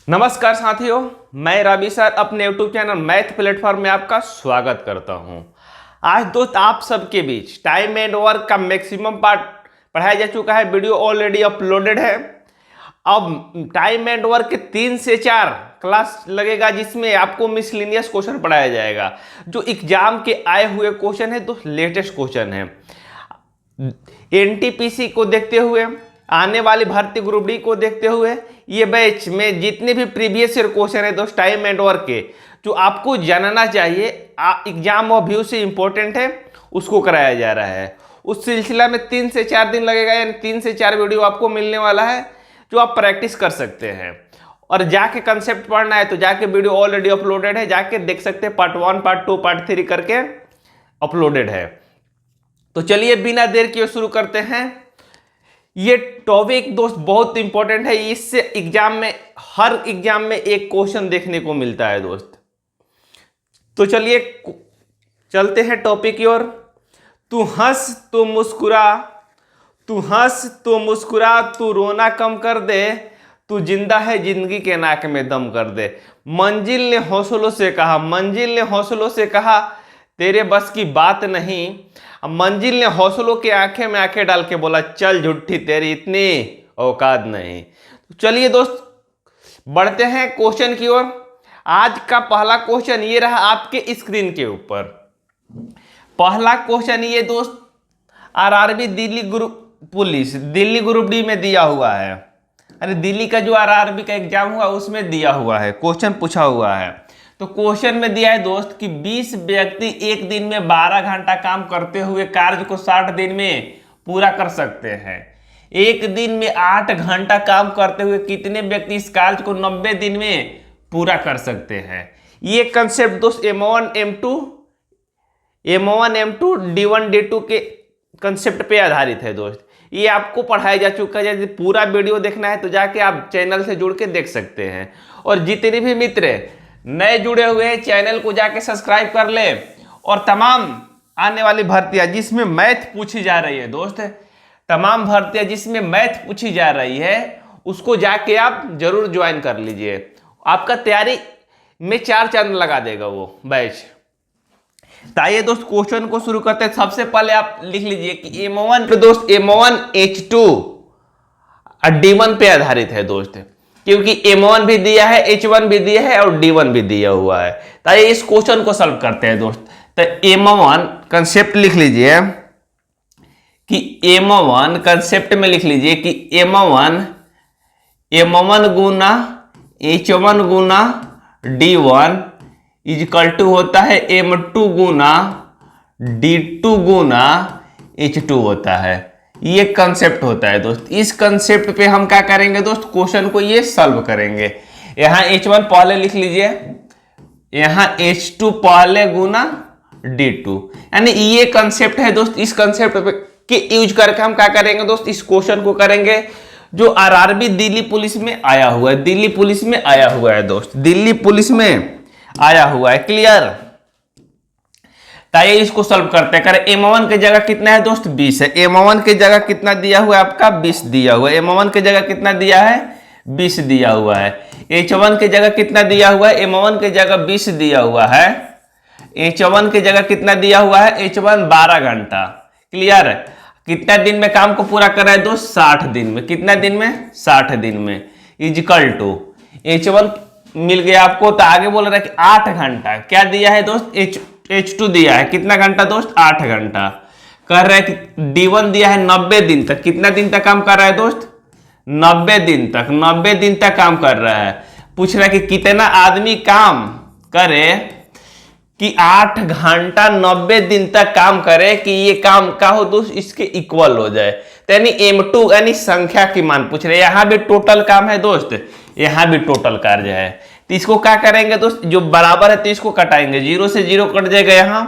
नमस्कार साथियों, मैं रवि सर अपने YouTube चैनल मैथ प्लेटफॉर्म में आपका स्वागत करता हूं। आज दोस्त आप सबके बीच टाइम एंड वर्क का मैक्सिमम पार्ट पढ़ाया जा चुका है। वीडियो ऑलरेडी अपलोडेड है। अब टाइम एंड वर्क के 3 से 4 क्लास लगेगा जिसमें आपको मिसलिनियस क्वेश्चन पढ़ाया जाएगा। जो एग्जाम के आए हुए क्वेश्चन है तो लेटेस्ट क्वेश्चन है। एनटीपीसी को देखते हुए, आने वाली भर्ती ग्रुप डी को देखते हुए ये बैच में जितने भी प्रीवियस ईयर क्वेश्चन है दोस्त टाइम एंड वर्क के जो आपको जानना चाहिए, एग्जाम और व्यू से इंपॉर्टेंट है, उसको कराया जा रहा है। उस सिलसिला में 3 से 4 दिन लगेगा, यानी 3 से 4 वीडियो आपको मिलने वाला है जो आप प्रैक्टिस कर सकते हैं। और जाके कंसेप्ट पढ़ना है तो जाके वीडियो ऑलरेडी अपलोडेड है, जाके देख सकते हैं। पार्ट 1, पार्ट 2, पार्ट 3 करके अपलोडेड है। तो चलिए बिना देर किए शुरू करते हैं। ये टॉपिक दोस्त बहुत इंपॉर्टेंट है। इससे एग्जाम में, हर एग्जाम में एक क्वेश्चन देखने को मिलता है दोस्त। तो चलिए चलते हैं टॉपिक की ओर। तू हंस तो मुस्कुरा, तू हंस तो मुस्कुरा, तू रोना कम कर दे, तू जिंदा है जिंदगी के नाक में दम कर दे। मंजिल ने हौसलों से कहा, मंजिल ने हौसलों से कहा तेरे बस की बात नहीं। मंजिल ने हौसलों के आंखें में आंखें डाल के बोला चल झुट्ठी तेरी इतनी औकात नहीं। तो चलिए दोस्त बढ़ते हैं क्वेश्चन की ओर। आज का पहला क्वेश्चन ये रहा आपके स्क्रीन के ऊपर। पहला क्वेश्चन ये दोस्त RRB Delhi group police Delhi group D में दिया हुआ है। अरे दिल्ली का जो आरआरबी का एग्जाम हुआ उसमें दिया हुआ है, क्वेश्चन पूछा हुआ है। तो क्वेश्चन में दिया है दोस्त कि 20 व्यक्ति एक दिन में 12 घंटा काम करते हुए कार्य को 60 दिन में पूरा कर सकते हैं। एक दिन में 8 घंटा काम करते हुए कितने व्यक्ति इस कार्य को 90 दिन में पूरा कर सकते हैं। ये कंसेप्ट दोस्त M1 M2 D1 D2 के कंसेप्ट पे आधारित है दोस्त। ये आपको पढ़ाया जा चुका है। यदि पूरा वीडियो देखना है तो जाके आप चैनल से जुड़ के देख सकते हैं। और जितने भी मित्र नए जुड़े हुए हैं चैनल को जाके सब्सक्राइब कर ले। और तमाम आने वाली भर्तियां जिसमें मैथ पूछी जा रही है दोस्त, तमाम भर्तियां जिसमें मैथ पूछी जा रही है उसको जाके आप जरूर ज्वाइन कर लीजिए। आपका तैयारी में 4 चांद लगा देगा वो बैच। तो आइए दोस्त क्वेश्चन को शुरू करते हैं। सबसे पहले आप लिख लीजिए कि M1 पे दोस्त M1 H2 D1 पे आधारित है दोस्त, क्योंकि M1 भी दिया है, H1 भी दिया है और D1 भी दिया हुआ है। तो आइए इस क्वेश्चन को सॉल्व करते हैं दोस्त। तो M1 कंसेप्ट लिख लीजिए कि M1 कंसेप्ट में लिख लीजिए कि M1 गुना H1 गुना D1 इजकल टू होता है M2 गुना D2 गुना H2 होता है। ये कंसेप्ट होता है दोस्त। इस कंसेप्ट पे हम क्या करेंगे दोस्त, क्वेश्चन को ये सॉल्व करेंगे। यहां H1 पहले लिख लीजिए, यहां H2 पहले गुना D2, यानी ये कंसेप्ट है दोस्त। इस कंसेप्ट पे के यूज करके हम क्या करेंगे दोस्त, इस क्वेश्चन को करेंगे जो आरआरबी दिल्ली पुलिस में आया हुआ है। दिल्ली पुलिस में आया हुआ है दोस्त, दिल्ली पुलिस में आया हुआ है। क्लियर? ताइए इसको सॉल्व करते हैं। करें M1 की जगह कितना है दोस्त, 20 है। M1 की जगह कितना दिया हुआ है आपका, 20 दिया हुआ है। M1 की जगह कितना दिया है, 20 दिया हुआ है। H1 की जगह कितना दिया हुआ है, M1 की जगह 20 दिया हुआ है। H1 की जगह कितना दिया हुआ है, H1 12 घंटा। क्लियर? कितना दिन में काम को पूरा कर रहा है दोस्त, 60 दिन में। कितना दिन में, 60 दिन में। इजकल टू H1 मिल गया आपको। तो आगे बोल रहा है कि 8 घंटा क्या दिया है दोस्त, H2 दिया है कितना घंटा दोस्त, 8 घंटा। कर रहा है कि D1 दिया है 90 दिन तक। कितना दिन तक काम कर रहा है दोस्त, 90 दिन तक। 90 दिन तक काम कर रहा है। पूछ रहा है कि कितना आदमी काम करे कि 8 घंटा 90 दिन तक काम करे कि ये काम का हो दोस्त इसके इक्वल हो जाए। तो यानी M2 यानी संख्या की मान पूछ रहे हैं। यहां भी टोटल काम है दोस्त, यहां भी टोटल कार्य है। तो इसको क्या करेंगे दोस्त, जो बराबर है तो इसको कटाएंगे। 0 से 0 कट जाएगा, यहां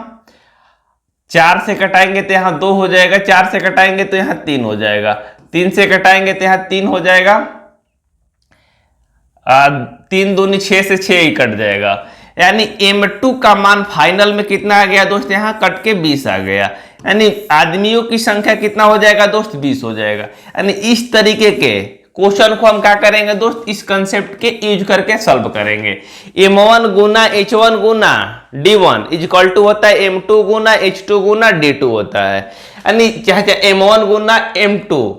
4 से कटाएंगे तो यहां 2 हो जाएगा। 4 से कटाएंगे तो यहां 3 हो जाएगा। 3 से कटाएंगे तो यहां 3 हो जाएगा। 3 दूनी 6 से 6 ही कट जाएगा। यानी M2 का मान फाइनल में कितना आ गया दोस्त, यहां कट के 20 आ गया। यानी आदमियों की संख्या कितना हो जाएगा दोस्त, 20 हो जाएगा। यानी इस तरीके के क्वेश्चन को हम क्या करेंगे दोस्त, इस कंसेप्ट के यूज करके सॉल्व करेंगे। m1 गुना h1 गुना d1 इज इक्वल टू होता है m2 गुना h2 गुना d2 होता है, यानी चाहे m1 गुना m2,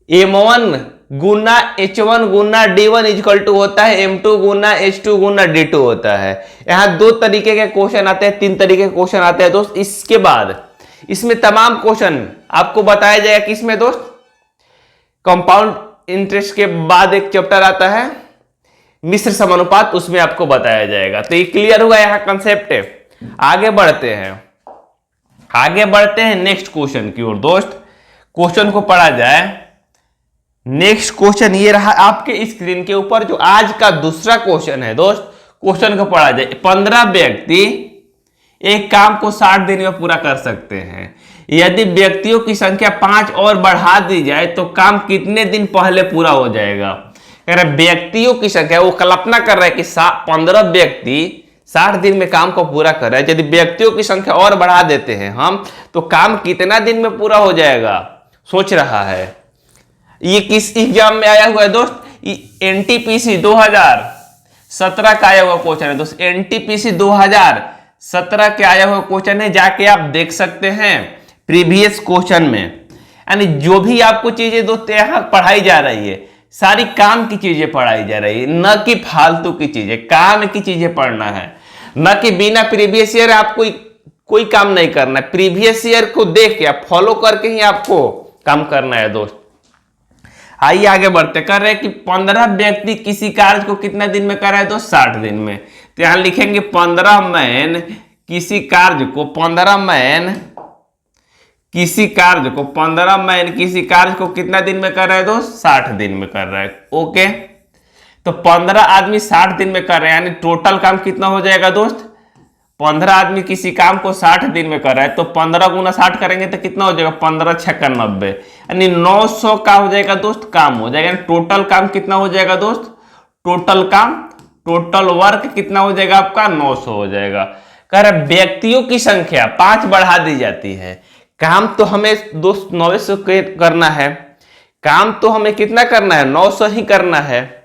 m1 गुना h1 गुना d1 इज इक्वल टू होता है m2 गुना h2 गुना d2 होता है। यहाँ दो तरीके के क्वेश्चन आते हैं, तीन तरीके के क्वेश्चन आते हैं दोस्त। इसके बाद इसमें तमाम क्वेश्चन आपको बताया जाएगा कि इसमें दोस्त कंपाउंड इंटरेस्ट के बाद एक चैप्टर आता है मिश्र समानुपात, उसमें आपको बताया जाएगा। तो ये क्लियर हुआ यहाँ कंसेप्ट है। आगे बढ़ते हैं नेक्स्ट क्वेश्चन की ओर दोस्त। क्वेश्चन को पढ़ा जाए। नेक्स्ट क्वेश्चन ये रहा आपके स्क्रीन के ऊपर, जो आज का दूसरा क्वेश्चन है दोस्त। क्वेश्चन को पढ़ा जाए। 15 व्यक्ति एक काम को 60 दिन में पूरा कर सकते हैं। यदि व्यक्तियों की संख्या 5 और बढ़ा दी जाए तो काम कितने दिन पहले पूरा हो जाएगा। कह रहे व्यक्तियों की संख्या, वो कल्पना कर रहा है कि 15 व्यक्ति 60 दिन में काम को पूरा कर रहे हैं। यदि व्यक्तियों की संख्या और बढ़ा देते हैं हम, तो काम कितना दिन में पूरा हो जाएगा, सोच रहा है। ये किस एग्जाम में आया हुआ है दोस्त, एनटीपीसी 2017 का आया हुआ क्वेश्चन है दोस्त। एनटीपीसी 2017 के आया हुआ क्वेश्चन है, जाके आप देख सकते हैं प्रीवियस क्वेश्चन में। यानी जो भी आपको चीजें दोस्त यहाँ पढ़ाई जा रही है, सारी काम की चीजें पढ़ाई जा रही है, न कि फालतू की चीजें, काम की चीजें पढ़ना है। न कि बिना प्रीवियस ईयर आपको कोई काम नहीं करना है। प्रीवियस ईयर को देख के आप फॉलो करके ही आपको काम करना है दोस्त। आइए आगे बढ़ते। कर रहे हैं कि 15 व्यक्ति किसी कार्य को कितना दिन में कर रहे हैं दोस्त, 60 दिन में। तो यहां लिखेंगे 15 मैन किसी कार्य को 15 मैन किसी कार्य को कितना दिन में कर रहा है दोस्त, 60 दिन में कर रहा है। ओके, तो 15 आदमी 60 दिन में कर रहे हैं, यानी टोटल काम कितना हो जाएगा दोस्त, 15 आदमी किसी काम को 60 दिन में कर रहा है, तो 15 गुना 60 करेंगे तो कितना हो जाएगा, 15 छक्का 90, यानी 900 का हो जाएगा दोस्त, काम हो जाएगा। टोटल काम कितना हो जाएगा दोस्त, टोटल वर्क कितना हो जाएगा आपका, 900 हो जाएगा। कह रहे व्यक्तियों की संख्या 5 बढ़ा दी जाती है। काम तो हमें दोस्त 900 करना है, काम तो हमें कितना करना है, 900 ही करना है।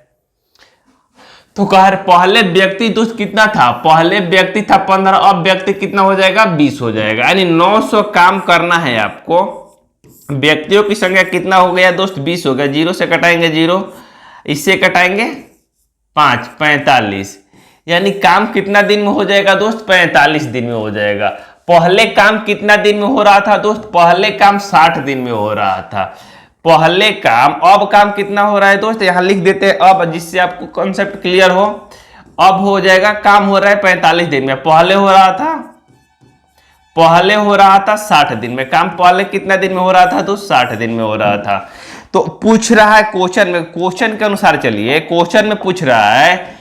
तो कह रहे पहले व्यक्ति दोस्त कितना था, पहले व्यक्ति था 15, अब व्यक्ति कितना हो जाएगा, 20 हो जाएगा, यानी 900 काम करना है आपको। व्यक्तियों की संख्या कितना हो गया दोस्त, 20 हो गया। 0 से कटाएंगे 0, इससे कटाएंगे 5, 45, यानी काम कितना दिन में हो जाएगा दोस्त, 45 दिन में हो जाएगा। पहले काम कितना दिन में हो रहा था दोस्त, पहले काम 60 दिन में हो रहा था पहले काम। अब काम कितना हो रहा है दोस्त, यहां लिख देते हैं अब, जिससे आपको कॉन्सेप्ट क्लियर हो। अब हो जाएगा, काम हो रहा है 45 दिन में, पहले हो रहा था 60 दिन में। काम पहले कितना दिन में हो रहा था दोस्त, 60 दिन में हो रहा था। तो पूछ रहा है क्वेश्चन में, क्वेश्चन के अनुसार चलिए, क्वेश्चन में पूछ रहा है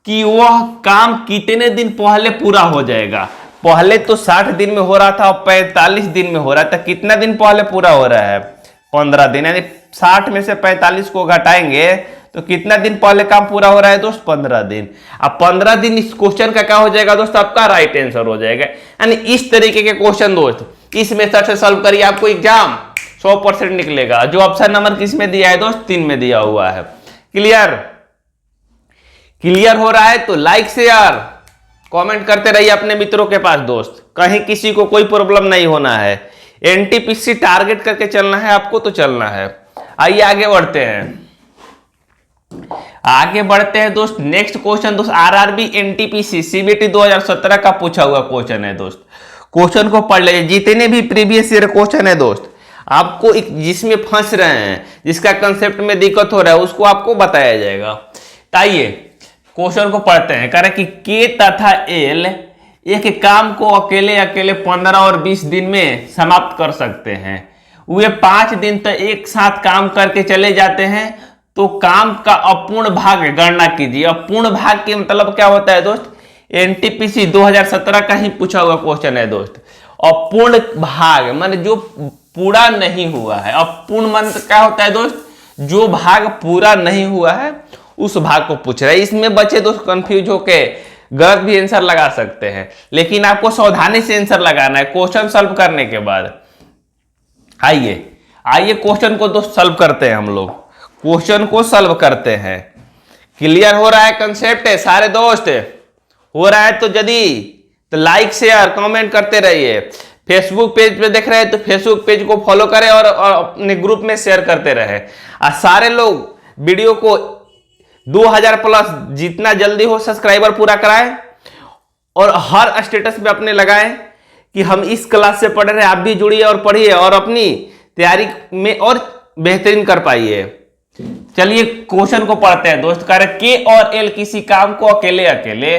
कि वह काम कितने दिन पहले पूरा हो जाएगा। पहले तो 60 दिन में हो रहा था, अब 45 दिन में हो रहा था। कितना दिन पहले पूरा हो रहा है, 15 दिन, यानी 60 में से 45 को घटाएंगे तो कितना दिन पहले काम पूरा हो रहा है दोस्त, 15 दिन। अब 15 दिन इस क्वेश्चन का क्या हो जाएगा दोस्त, आपका राइट आंसर हो जाएगा। यानी इस तरीके के क्वेश्चन दोस्त इस मेथड से सॉल्व करिए, आपको एग्जाम 100% निकलेगा। जो ऑप्शन नंबर किस में दिया है दोस्त, 3 में दिया हुआ है। क्लियर हो रहा है तो लाइक शेयर कमेंट करते रहिए अपने मित्रों के पास दोस्त, कहीं किसी को कोई प्रॉब्लम नहीं होना है। एनटीपीसी टारगेट करके चलना है आपको, तो चलना है। आइए आगे बढ़ते हैं दोस्त। नेक्स्ट क्वेश्चन दोस्त आरआरबी एनटीपीसी सीबीटी 2017 का पूछा हुआ क्वेश्चन है दोस्त। क्वेश्चन को पढ़ लीजिए, जितने भी प्रीवियस ईयर क्वेश्चन है दोस्त, आपको जिसमें फंस रहे हैं, जिसका कंसेप्ट में दिक्कत हो रहा है, उसको आपको बताया जाएगा। आइए क्वेश्चन को पढ़ते हैं। कह रहे कि के तथा एल एक काम को अकेले 15 और 20 दिन में समाप्त कर सकते हैं। वे 5 दिन तक एक साथ काम करके चले जाते हैं, तो काम का अपूर्ण भाग गणना कीजिए। अपूर्ण भाग के मतलब क्या होता है दोस्त, एनटीपीसी 2017 का ही पूछा हुआ क्वेश्चन है दोस्त। अपूर्ण भाग माने जो पूरा नहीं हुआ है। अपूर्ण मान क्या होता है दोस्त, जो भाग पूरा नहीं हुआ है उस भाग को पूछ रहा है। इसमें बच्चे दोस्त कंफ्यूज होके गलत भी आंसर लगा सकते हैं, लेकिन आपको सावधानी से आंसर लगाना है क्वेश्चन सॉल्व करने के बाद। आइए आइए क्वेश्चन को दोस्त सॉल्व करते हैं, हम लोग क्वेश्चन को सॉल्व करते हैं। क्लियर हो रहा है कंसेप्ट है सारे दोस्त? हो रहा है तो यदि तो लाइक शेयर कमेंट करते रहिए। फेसबुक पेज पे देख रहे हैं तो फेसबुक पेज को फॉलो करें और अपने ग्रुप में शेयर करते रहे। और सारे लोग वीडियो को 2000 प्लस जितना जल्दी हो सब्सक्राइबर पूरा कराएं और हर स्टेटस पे अपने लगाएं कि हम इस क्लास से पढ़ रहे हैं, आप भी जुड़िए और पढ़िए और अपनी तैयारी में और बेहतरीन कर पाइए। चलिए क्वेश्चन को पढ़ते हैं दोस्त। कह रहे के और एल किसी काम को अकेले अकेले,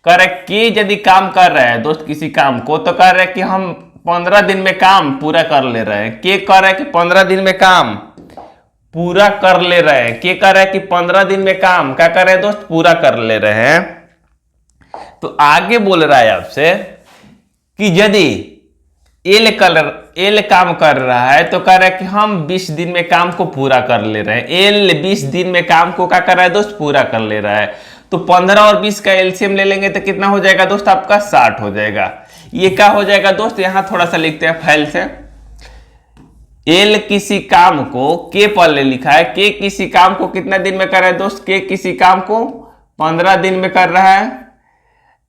कह रहे के यदि काम कर रहे हैं दोस्त किसी काम को, तो कह रहे कि हम 15 दिन में काम पूरा कर ले रहे हैं। के कह रहे हैं कि 15 दिन में काम पूरा कर ले रहे हैं। के कह रहे हैं कि 15 दिन में काम क्या कर रहे हैं दोस्त? पूरा कर ले रहे हैं। तो आगे बोल रहा है आपसे कि यदि एल काम कर रहा है तो कह रहा है कि हम 20 दिन में काम को पूरा कर ले रहे हैं। एल 20 दिन में काम को क्या कर रहा है दोस्त? पूरा कर ले रहा है। तो 15 और 20 का एलसीएम ले लेंगे तो कितना हो जाएगा दोस्त? आपका 60 हो जाएगा। ये क्या हो जाएगा दोस्त? यहां थोड़ा सा लिखते हैं फाइल से। एल किसी काम को, के पहले लिखा है, के किसी काम को कितना दिन में कर रहा है दोस्त? के किसी काम को 15 दिन में कर रहा है।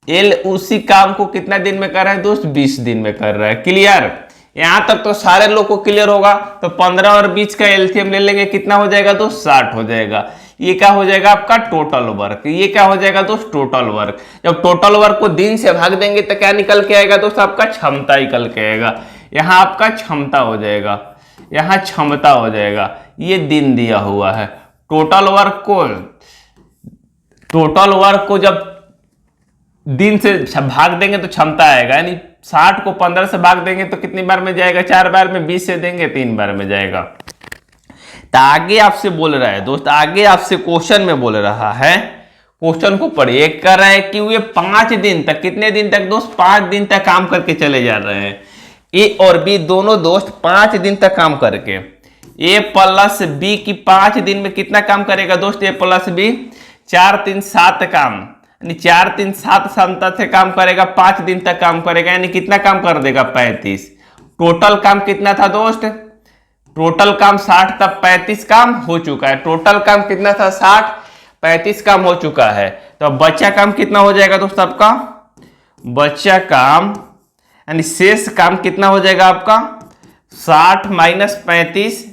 एल उसी काम को कितना दिन में कर रहा है दोस्त? 20 दिन में कर रहा है। क्लियर? यहां तक तो सारे लोग को क्लियर होगा। तो 15 और 20 का एलसीएम ले लेंगे, कितना हो जाएगा दोस्त? 60 हो जाएगा। ये क्या हो जाएगा आपका? Total work. ये क्या हो जाएगा दोस्त? Total work. जब टोटल वर्क को दिन से भाग देंगे तो क्या निकल के आएगा दोस्त? आपका क्षमता निकल के आएगा। यहाँ आपका क्षमता हो जाएगा, यहाँ क्षमता हो जाएगा। ये दिन दिया हुआ है। टोटल वर्क को जब दिन से भाग देंगे तो क्षमता आएगा। यानी 60 को 15 से भाग देंगे तो कितनी बार में जाएगा? 4 बार में। 20 से देंगे 3 बार में जाएगा। तो आगे आपसे बोल रहा है दोस्त, आगे आपसे क्वेश्चन में बोल रहा है, क्वेश्चन को पढ़िए। कर रहा है कि वे 5 दिन तक, कितने दिन तक दोस्त? 5 दिन तक काम करके चले जा रहे हैं। ए और बी दोनों दोस्त 5 दिन तक काम करके, ए प्लस बी की 5 दिन में कितना काम करेगा दोस्त? ए प्लस बी 4 3 7 काम, यानी 4 3 7 क्षमता से काम करेगा। 5 दिन तक काम करेगा, यानी कितना काम कर देगा? 35। टोटल काम कितना था दोस्त? टोटल काम 60 तक 35 काम हो चुका है। टोटल काम कितना था? 60, 35 काम हो चुका है। तो बच्चा काम कितना हो जाएगा दोस्त आपका? बच्चा काम यानी शेष काम कितना हो जाएगा आपका? 60 माइनस 35,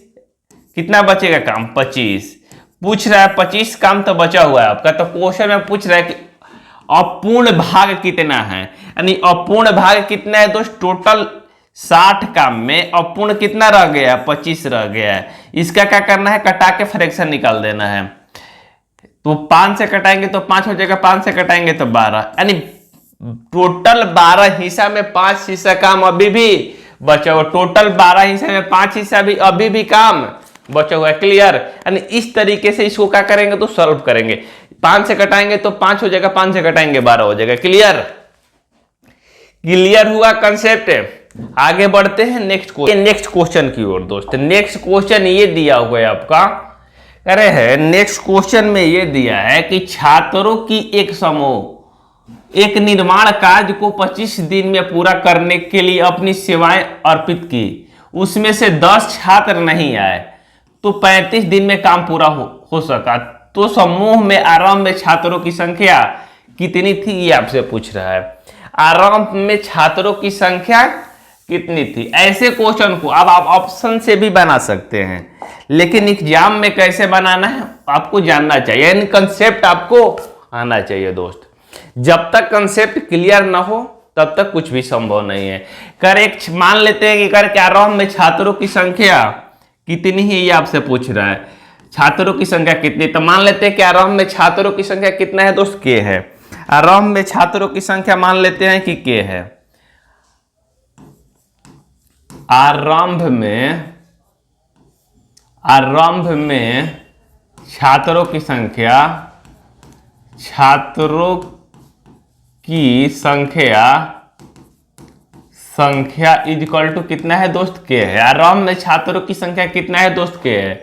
कितना बचेगा काम? 25। पूछ रहा है 25 काम तो बचा हुआ है आपका। तो क्वेश्चन में पूछ रहा है कि अपूर्ण भाग कितना है, यानी अपूर्ण भाग कितना है दोस्त? टोटल 60 काम में अपूर्ण कितना रह गया? 25 रह गया है। इसका क्या करना है? कटा के फ्रैक्शन निकाल देना है। तो 5 से कटाएंगे तो 5 हो जाएगा, 5 से कटाएंगे तो 12, यानी टोटल 12 हिस्सा में 5 हिस्सा काम अभी भी बचा हुआ। टोटल 12 हिस्सा में 5 हिस्सा भी अभी भी काम बचा हुआ है। क्लियर? यानी इस तरीके से इसको क्या करेंगे तो सॉल्व करेंगे। 5 से कटाएंगे तो 5 हो जाएगा, 5 से कटाएंगे 12 हो जाएगा। क्लियर? क्लियर हुआ कंसेप्ट? आगे बढ़ते हैं नेक्स्ट क्वेश्चन की ओर दोस्त। नेक्स्ट क्वेश्चन ये दिया हुआ है आपका, कह रहे हैं नेक्स्ट क्वेश्चन में ये दिया है कि छात्रों की एक समूह एक निर्माण कार्य को 25 दिन में पूरा करने के लिए अपनी सेवाएं अर्पित की। उसमें से 10 छात्र नहीं आए तो 35 दिन में काम पूरा हो सका। तो समूह में आरंभ में छात्रों की संख्या कितनी थी? ये आपसे पूछ रहा है। आरंभ में छात्रों की संख्या कितनी थी? ऐसे क्वेश्चन को अब आप ऑप्शन से भी बना सकते हैं, लेकिन एग्जाम में कैसे बनाना है आपको जानना चाहिए, यानी कंसेप्ट आपको आना चाहिए दोस्त। जब तक कंसेप्ट क्लियर ना हो तब तक कुछ भी संभव नहीं है। करेक्ट मान लेते हैं कि करके आरंभ में छात्रों की संख्या कितनी है, ये आपसे पूछ रहा है। छात्रों की संख्या कितनी? तो मान लेते हैं कि आरंभ में छात्रों की संख्या कितना है दोस्त? के है। आरंभ में छात्रों की संख्या मान लेते हैं कि के है। आरंभ में छात्रों की संख्या इज इक्वल टू कितना है दोस्त? के है। आरंभ में छात्रों की संख्या कितना है दोस्त? के है।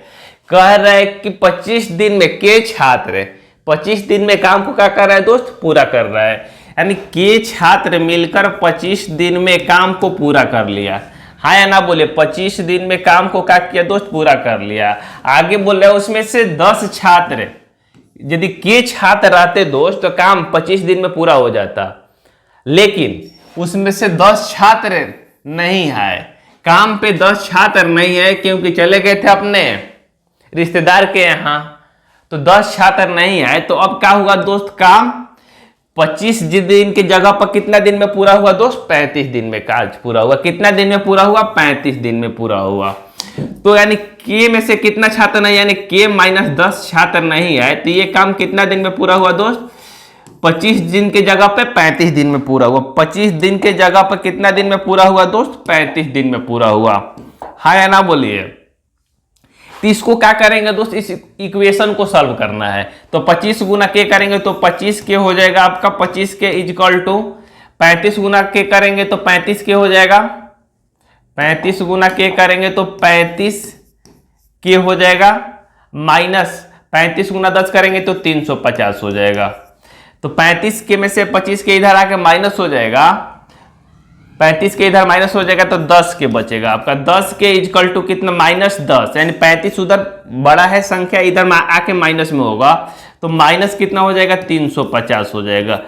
कह रहा है कि 25 दिन में के छात्र 25 दिन में काम को क्या कर रहा है दोस्त? पूरा कर रहा है। यानी के छात्र मिलकर 25 दिन में काम को पूरा कर लिया। हाँ या ना बोले, 25 दिन में काम को क्या किया दोस्त, पूरा कर लिया। आगे बोल रहे उसमें से 10 छात्र, यदि के छात्र रहते दोस्त तो काम 25 दिन में पूरा हो जाता, लेकिन उसमें से 10 छात्र नहीं है, काम पे 10 छात्र नहीं है क्योंकि चले गए थे अपने रिश्तेदार के यहाँ, तो 10 छात्र नहीं आए। तो अब क्या हुआ दोस्त, काम 25 दिन की जगह पर कितना दिन में पूरा हुआ दोस्त, 35 दिन में काज पूरा हुआ। कितना दिन में पूरा हुआ, 35 दिन में पूरा हुआ। तो यानी के में से कितना छात्र नहीं, यानी के माइनस 10 छात्र नहीं आए, तो ये काम कितना दिन में पूरा हुआ दोस्त, 25 दिन की जगह पे 35 दिन में पूरा हुआ। 25 दिन के जगह पर कितना दिन में पूरा हुआ दोस्त, 35 दिन में पूरा हुआ। हाँ या ना बोलिए। तो इसको क्या करेंगे दोस्त, इस इक्वेशन को सॉल्व करना है। तो 25 गुना के करेंगे तो 25 के हो जाएगा आपका, 25 के इजकल टू 35 गुना के करेंगे तो 35 के हो जाएगा, 35 गुना के करेंगे तो 35 के हो जाएगा, माइनस 35 गुना 10 करेंगे तो 350 हो जाएगा। तो 35 के में से 25 के इधर आके माइनस हो जाएगा, 35 के इधर माइनस हो जाएगा तो 10 के बचेगा आपका। 10 के इजकल टू कितना, माइनस 10, यानी 35 उधर बड़ा है संख्या, इधर आके माइनस में होगा, तो माइनस कितना हो जाएगा, 350 हो जाएगा।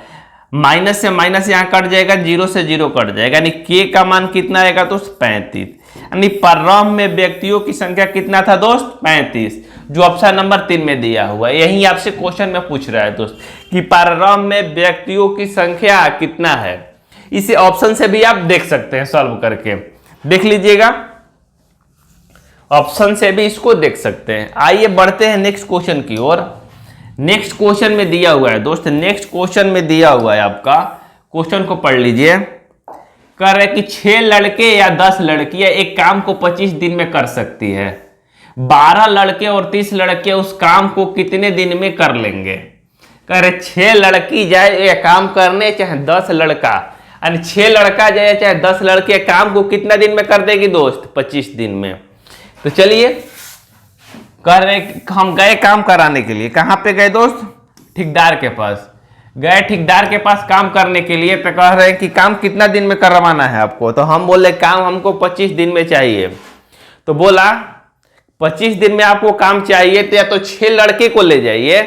माइनस से माइनस यहाँ कट जाएगा, 0 से 0 कट जाएगा, यानी के का मान कितना आएगा दोस्त, 35। यानी प्रारंभ में व्यक्तियों की संख्या कितना था दोस्त, 35, जो ऑप्शन नंबर 3 में दिया हुआ है। यही आपसे क्वेश्चन में पूछ रहा है दोस्त कि प्रारंभ में व्यक्तियों की संख्या कितना है। इसे ऑप्शन से भी आप देख सकते हैं, सॉल्व करके देख लीजिएगा, ऑप्शन से भी इसको देख सकते हैं। आइए बढ़ते हैं नेक्स्ट क्वेश्चन की ओर। नेक्स्ट क्वेश्चन में दिया हुआ है दोस्त, नेक्स्ट क्वेश्चन में दिया हुआ है आपका, क्वेश्चन को पढ़ लीजिए। कह रहे कि 6 लड़के या 10 लड़कियां एक काम को 25 दिन में कर सकती है, 12 लड़के और 30 लड़के उस काम को कितने दिन में कर लेंगे। कह रहे 6 लड़की जाए ये काम करने, चाहे 10 लड़का, यानी 6 लड़का जाए चाहे 10 लड़के, काम को कितना दिन में कर देगी दोस्त, 25 दिन में। तो चलिए, कह रहे हम गए काम कराने के लिए, कहां पे गए दोस्त, ठेकेदार के पास गए, ठेकेदार के पास काम करने के लिए। तो कह रहे हैं कि काम कितना दिन में करवाना है आपको। तो हम बोले काम हमको 25 दिन में चाहिए। तो बोला 25 दिन में आपको काम चाहिए तो या तो 6 लड़के को ले जाइए,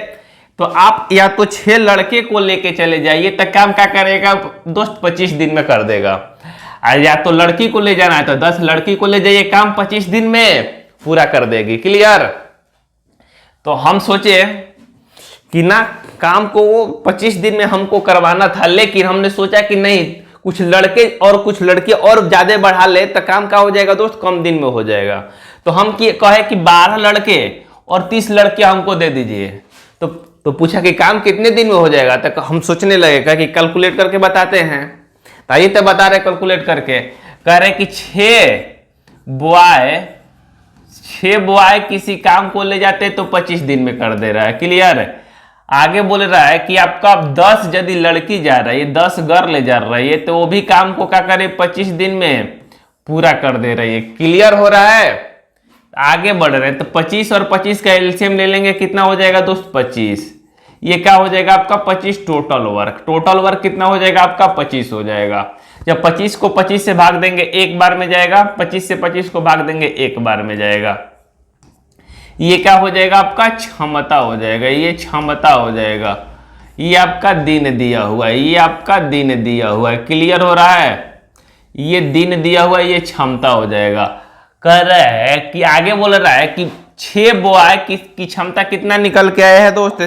तो आप या तो 6 लड़के को लेके चले जाइए, तो काम क्या करेगा दोस्त, 25 दिन में कर देगा। या तो लड़की को ले जाना है तो 10 लड़की को ले जाइए, काम 25 दिन में पूरा कर देगी। क्लियर। तो हम सोचे कि ना काम को 25 दिन में हमको करवाना था, लेकिन हमने सोचा कि नहीं, कुछ लड़के और कुछ लड़की और ज्यादा बढ़ा ले तो काम का हो जाएगा दोस्त, कम दिन में हो जाएगा। तो हम कहे कि 12 लड़के और 30 लड़कियां हमको दे दीजिए। तो पूछा कि काम कितने दिन में हो जाएगा। तो हम सोचने लगेगा कि कैलकुलेट करके बताते हैं। तो आइए तो बता रहे कैलकुलेट करके। कह रहे कि 6 बॉय किसी काम को ले जाते तो 25 दिन में कर दे रहा है। क्लियर। आगे बोल रहा है कि आपका 10 यदि लड़की जा रही है, 10 गर्ल जा रही है, तो वो भी काम को क्या करे, 25 दिन में पूरा कर दे रही है। क्लियर हो रहा है। आगे बढ़ रहे हैं तो 25 और 25 का एलसीएम ले लेंगे, कितना हो जाएगा दोस्त, 25। ये क्या हो जाएगा आपका 25 टोटल वर्क। टोटल वर्क कितना हो जाएगा आपका, 25 हो जाएगा। जब 25 को 25 से भाग देंगे एक बार में जाएगा, 25 से 25 को भाग देंगे एक बार में जाएगा। ये क्या हो जाएगा आपका, क्षमता हो जाएगा। ये क्षमता हो जाएगा। ये आपका दिन दिया हुआ है, ये आपका दिन दिया हुआ है। क्लियर हो रहा है। ये दिन दिया हुआ है, ये क्षमता हो जाएगा। कह रहा है कि आगे बोल रहा है कि 6 बॉय की क्षमता कितना निकल के आया है दोस्त,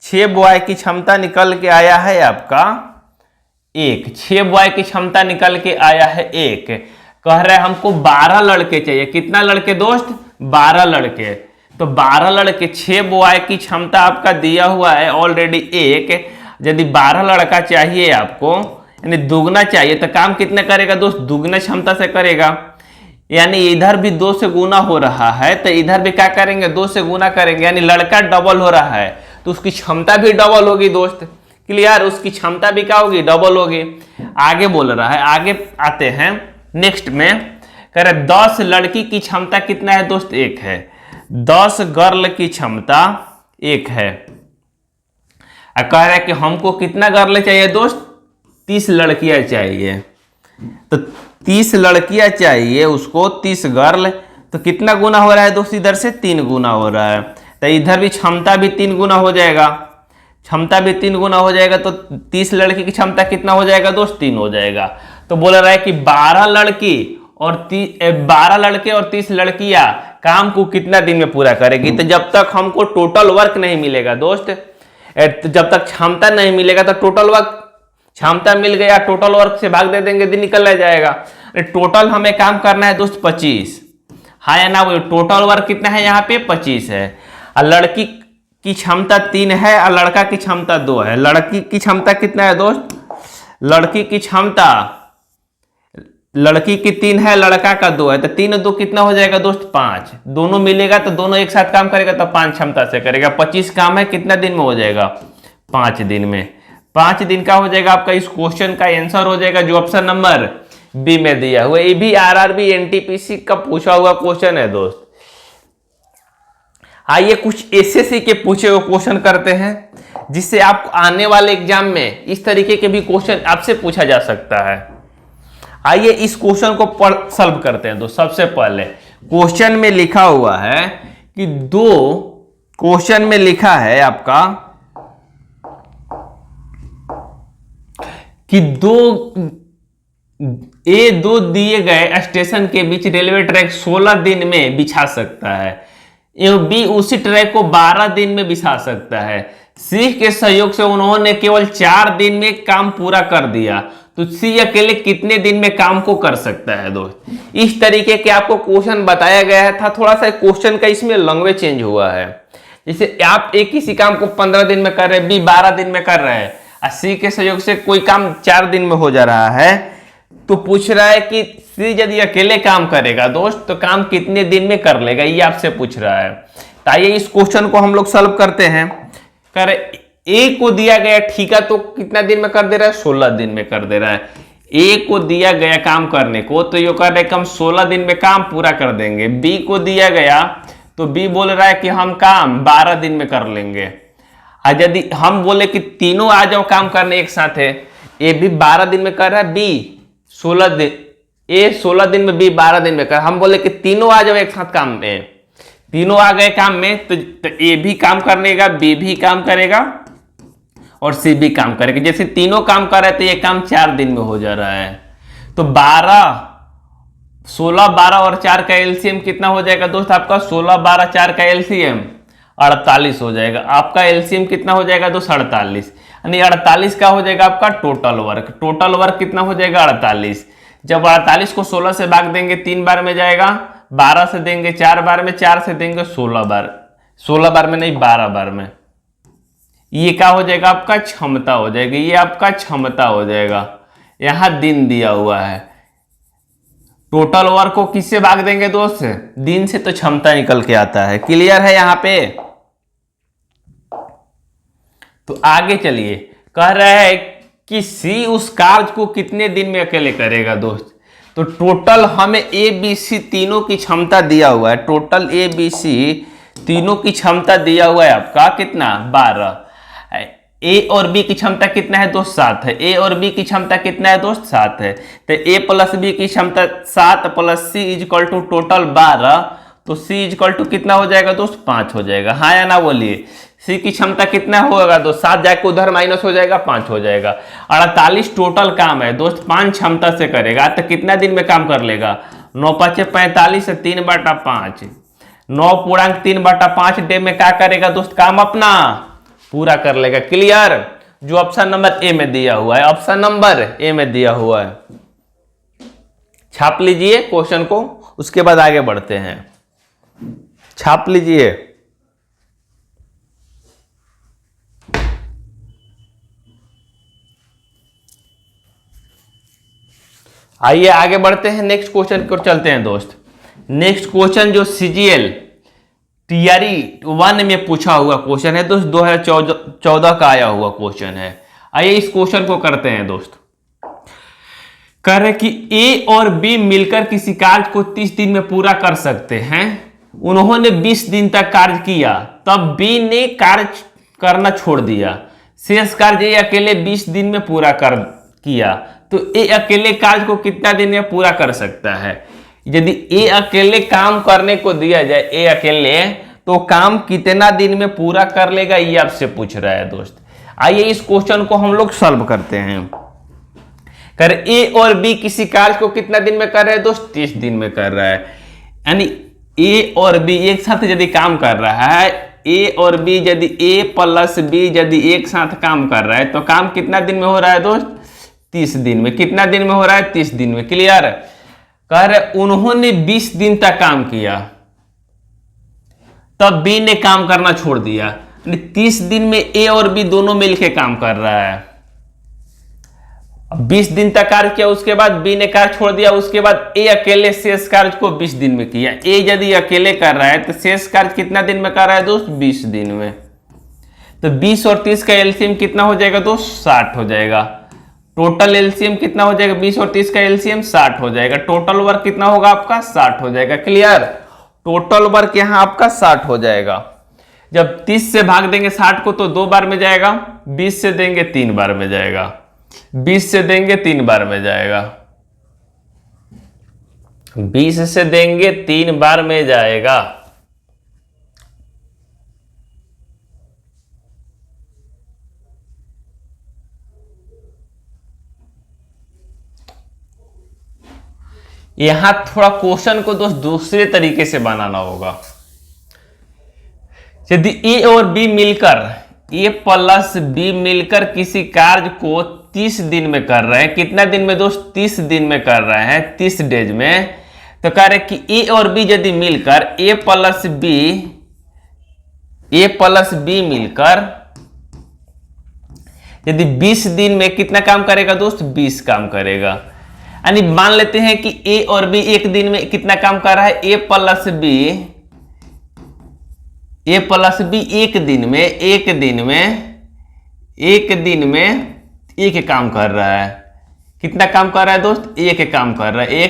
6 बॉय की क्षमता निकल के आया है आपका 1। 6 बॉय की क्षमता निकल के आया है 1। कह रहा है हमको 12 लड़के चाहिए। कितना लड़के दोस्त, 12 लड़के। तो 12 लड़के, 6 बॉय की क्षमता आपका दिया हुआ है ऑलरेडी 1। यदि 12 लड़का चाहिए आपको, यानी दुगना चाहिए, तो काम कितने करेगा दोस्त, दुगना क्षमता से करेगा। यानी इधर भी 2 से गुना हो रहा है, तो इधर भी क्या करेंगे, 2 से गुना करेंगे। यानी लड़का डबल हो रहा है तो उसकी क्षमता भी डबल होगी दोस्त। क्लियर। उसकी क्षमता भी क्या होगी, डबल होगी। आगे बोल रहा है, आगे आते हैं नेक्स्ट में। कह रहे 10 लड़की की क्षमता कितना है दोस्त, 1 है। 10 गर्ल की क्षमता 1 है। कह रहा है कि हमको कितना गर्ल चाहिए दोस्त, 30 लड़कियां चाहिए। तो 30 लड़कियां चाहिए उसको, 30 गर्ल, तो कितना गुना हो रहा है दोस्त, इधर से 3 गुना हो रहा है। तो इधर भी क्षमता भी 3 गुना हो जाएगा, क्षमता भी 3 गुना हो जाएगा। तो 30 लड़की की क्षमता कितना हो जाएगा दोस्त, 3 हो जाएगा। तो बोल रहा है कि 12 लड़की और 12 लड़के और 30 लड़कियां काम को कितना दिन में पूरा करेगी। तो जब तक हमको टोटल वर्क नहीं मिलेगा दोस्त, जब तक क्षमता नहीं मिलेगा तो टोटल वर्क, क्षमता मिल गया टोटल वर्क से भाग दे देंगे, दिन निकल जाएगा। टोटल हमें काम करना है दोस्त 25, हाँ या ना बोलो। टोटल वर्क कितना है यहाँ पे 25 है। और लड़की की क्षमता 3 है और लड़का की क्षमता 2 है। लड़की की क्षमता कितना है दोस्त, लड़की की क्षमता, लड़की की 3 है, लड़का का 2 है। तो 3 और 2 कितना हो जाएगा दोस्त, 5। दोनों मिलेगा तो दोनों एक साथ काम करेगा तो 5 क्षमता से करेगा। 25 काम है, कितना दिन में हो जाएगा, 5 दिन में। 5 दिन का हो जाएगा आपका। इस क्वेश्चन का आंसर हो जाएगा जो ऑप्शन नंबर बी में दिया हुआ। ये भी आरआरबी एनटीपीसी का पूछा हुआ क्वेश्चन है दोस्त। आइए कुछ एसएससी के पूछे हुए क्वेश्चन करते हैं, जिससे आप आने वाले एग्जाम में इस तरीके के भी क्वेश्चन आपसे पूछा जा सकता है। आइए इस क्वेश्चन को सॉल्व करते हैं दोस्त। सबसे पहले क्वेश्चन में लिखा हुआ है कि क्वेश्चन में लिखा है आपका कि दो दिए गए स्टेशन के बीच रेलवे ट्रैक 16 दिन में बिछा सकता है, एवं बी उसी ट्रैक को 12 दिन में बिछा सकता है। सी के सहयोग से उन्होंने केवल 4 दिन में काम पूरा कर दिया, तो सी अकेले कितने दिन में काम को कर सकता है दोस्त। इस तरीके के आपको क्वेश्चन बताया गया था। थोड़ा सा क्वेश्चन का इसमें लैंग्वेज चेंज हुआ है। जैसे आप एक किसी काम को 15 दिन में कर रहे हैं, बी 12 दिन में कर रहे हैं, और सी के सहयोग से कोई काम 4 दिन में हो जा रहा है, तो पूछ रहा है कि सी यदि अकेले काम करेगा दोस्त तो काम कितने दिन में कर लेगा, ये आपसे पूछ रहा है। तो आइए इस क्वेश्चन को हम लोग सॉल्व करते हैं। कर ए को दिया गया ठेका तो कितना दिन में कर दे रहा है, 16 दिन में कर दे रहा है। ए को दिया गया काम करने को, तो ये कर रहे हम 16 दिन में काम पूरा कर देंगे। बी को दिया गया तो बी बोल रहा है कि हम काम 12 दिन में कर लेंगे। और यदि हम बोले कि तीनों आ जाओ काम करने एक साथ है, ए भी 12 दिन में कर रहा है, बी 16 दिन, ए 16 दिन में, बी 12 दिन में कर। हम बोले कि तीनों आ जाओ एक साथ काम में, तीनों आ गए काम में, तो ए भी काम करेगा, बी भी काम करेगा और सी भी काम करेगा। जैसे तीनों काम कर रहे थे, ये काम 4 दिन में हो जा रहा है। तो 16, 12 और 4 का एलसीएम कितना हो जाएगा दोस्त आपका, 16, 12, 4 का एलसीएम 48 हो जाएगा। आपका एलसीएम कितना हो जाएगा दोस्त, 48। यानी 48 का हो जाएगा आपका टोटल वर्क। टोटल वर्क कितना हो जाएगा, 48। जब 48 को 16 से भाग देंगे 3 बार में जाएगा, 12 से देंगे 4 बार में, 4 से देंगे 16 बार, 16 बार में नहीं 12 बार में। ये क्या हो जाएगा आपका, क्षमता हो जाएगी। ये आपका क्षमता हो जाएगा। यहां दिन दिया हुआ है। टोटल वर्क को किससे भाग देंगे दोस्त, दिन से, तो क्षमता निकल के आता है। क्लियर है यहां पे। तो आगे चलिए, कह रहा है कि सी उस कार्य को कितने दिन में अकेले करेगा दोस्त। तो टोटल हमें ए बी सी तीनों की क्षमता दिया हुआ है। टोटल ए बी सी तीनों की क्षमता दिया हुआ है आपका कितना, 12। ए और बी की क्षमता कितना है दोस्त, 7 है। ए और बी की क्षमता कितना है दोस्त, 7 है। तो ए प्लस बी की क्षमता 7 plus C is equal to total 12। तो सी इजकल टू कितना हो जाएगा दोस्त, 5 हो जाएगा। हाँ या ना बोलिए। सी की क्षमता कितना होगा दोस्त, 7 जाके उधर माइनस हो जाएगा, 5 हो जाएगा। 48 टोटल काम है दोस्त, 5 क्षमता से करेगा तो कितना दिन में काम कर लेगा, 9 5 45 से 3/5, 9 पूर्णांक 3/5 डे में क्या करेगा दोस्त, काम अपना पूरा कर लेगा। क्लियर। जो ऑप्शन नंबर ए में दिया हुआ है, ऑप्शन नंबर ए में दिया हुआ है। छाप लीजिए क्वेश्चन को, उसके बाद आगे बढ़ते हैं। छाप लीजिए। आइए आगे बढ़ते हैं, नेक्स्ट क्वेश्चन को चलते हैं दोस्त। नेक्स्ट क्वेश्चन जो सीजीएल टीआरई 1 में पूछा हुआ क्वेश्चन है दोस्त, 2014 का आया हुआ क्वेश्चन है। आइए इस क्वेश्चन को करते हैं दोस्त। कह रहे कि ए और बी मिलकर किसी कार्य को 30 दिन में पूरा कर सकते हैं। उन्होंने 20 दिन तक कार्य किया, तब बी ने कार्य करना छोड़ दिया। शेष कार्य ये अकेले 20 दिन में पूरा कर किया, तो तो ए अकेले कार्य को कितना दिन में पूरा कर सकता है। यदि ए अकेले काम करने को दिया जाए, ए अकेले, तो काम कितना दिन में पूरा कर लेगा ये आपसे पूछ रहा है दोस्त। आइए इस क्वेश्चन को हम लोग सॉल्व करते हैं। कर ए और बी किसी कार्य को कितना दिन में कर रहे हैं दोस्त, 30 दिन में कर रहा है। यानी ए और बी एक साथ यदि काम कर रहा है, ए और बी यदि ए प्लस बी यदि एक साथ काम कर रहा है तो काम कितना दिन में हो रहा है दोस्त, 30 दिन में। कितना दिन में हो रहा है, 30 दिन में। क्लियर। कह रहे उन्होंने 20 दिन तक काम किया, तब बी ने काम करना छोड़ दिया। 30 दिन में ए और बी दोनों मिलकर काम कर रहा है। 20 दिन तक कार्य किया, उसके बाद बी ने कार्य छोड़ दिया, उसके बाद ए अकेले शेष कार्य को 20 दिन में किया। ए यदि अकेले कर रहा है तो शेष कार्य कितना दिन में कर रहा है दोस्त, 20 दिन में। तो 20 और 30 का एलसीएम कितना हो जाएगा दोस्त, 60 हो जाएगा। टोटल एलसीएम कितना हो जाएगा, 20 और 30 का एलसीएम 60 हो जाएगा। टोटल वर्क कितना होगा आपका, 60 हो जाएगा। क्लियर। टोटल वर्क यहां आपका 60 हो जाएगा। जब 30 से भाग देंगे 60 को तो 2 बार में जाएगा, 20 से देंगे 3 बार में जाएगा, 20 से देंगे 3 बार में जाएगा, 20 से देंगे 3 बार में जाएगा। यहां थोड़ा क्वेश्चन को दोस्त दूसरे तरीके से बनाना होगा। यदि ए और बी मिलकर, ए प्लस बी मिलकर किसी कार्य को 30 दिन में कर रहे हैं, कितना दिन में दोस्त, 30 दिन में कर रहे हैं, 30 डेज में। तो कह रहे कि ए और बी यदि मिलकर, ए प्लस बी मिलकर यदि 20 दिन में कितना काम करेगा दोस्त, 20 काम करेगा। यानी मान लेते हैं कि ए और बी एक दिन में कितना काम कर रहा है, ए प्लस बी एक दिन में एक काम कर रहा है। कितना काम कर रहा है दोस्त, एक काम कर रहा है,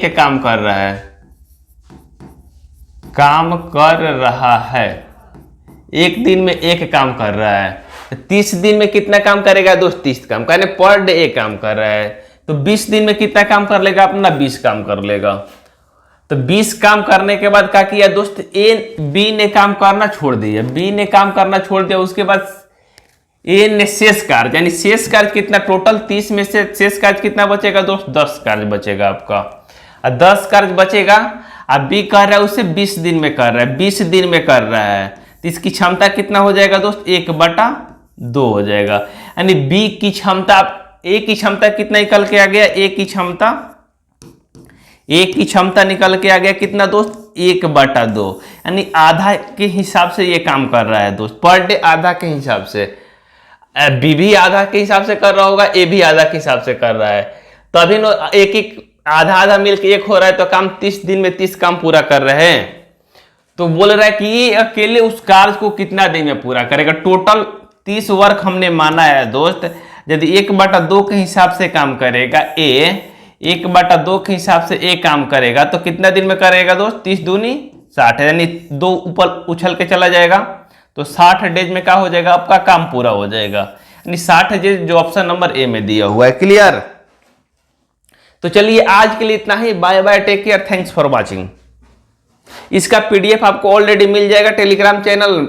एक दिन में एक काम कर रहा है। 30 दिन में कितना काम करेगा दोस्त, 30 काम। कहने पर डे एक काम कर रहा है, तो 20 दिन में कितना काम कर लेगा अपना, 20 काम कर लेगा। तो 20 काम करने के बाद क्या किया दोस्त, बी ने काम करना छोड़ दिया, उसके बाद ए ने शेष कार्य, यानी शेष कार्य कितना, टोटल 30 में से शेष कार्य कितना बचेगा दोस्त, 10 कार्य बचेगा आपका। और 10 कार्य बचेगा, अब बी कर रहा है उसे 20 दिन में कर रहा है, तो इसकी क्षमता कितना हो जाएगा दोस्त, 1/2 हो जाएगा। यानी बी की क्षमता, ए की क्षमता कितना निकल के आ गया, ए की क्षमता निकल के आ गया कितना दोस्त, 1/2। यानी आधा के हिसाब से ये काम कर रहा है दोस्त, पर डे आधा के हिसाब से। बी भी आधा के हिसाब से कर रहा होगा, ए भी आधा के हिसाब से कर रहा है, तो अभी एक आधा मिलकर एक हो रहा है, तो काम 30 दिन में 30 काम पूरा कर रहे हैं। तो बोल रहा है कि ये अकेले उस कार्य को कितना दिन में पूरा करेगा। टोटल 30 वर्क हमने माना है दोस्त। यदि 1/2 के हिसाब से काम करेगा ए, 1/2 के हिसाब से ए काम करेगा तो कितना दिन में करेगा दोस्त, 30 दूनी 60, यानी 2 ऊपर उछल के चला जाएगा, तो 60 डेज में क्या हो जाएगा, आपका काम पूरा हो जाएगा। यानी 60 डेज जो ऑप्शन नंबर ए में दिया हुआ है। क्लियर। तो चलिए आज के लिए इतना ही। Bye bye, take care, thanks for watching. इसका पीडीएफ आपको ऑलरेडी मिल जाएगा टेलीग्राम चैनल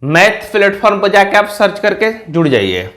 मैथ प्लेटफॉर्म पर जाके आप सर्च करके जुड़ जाइए।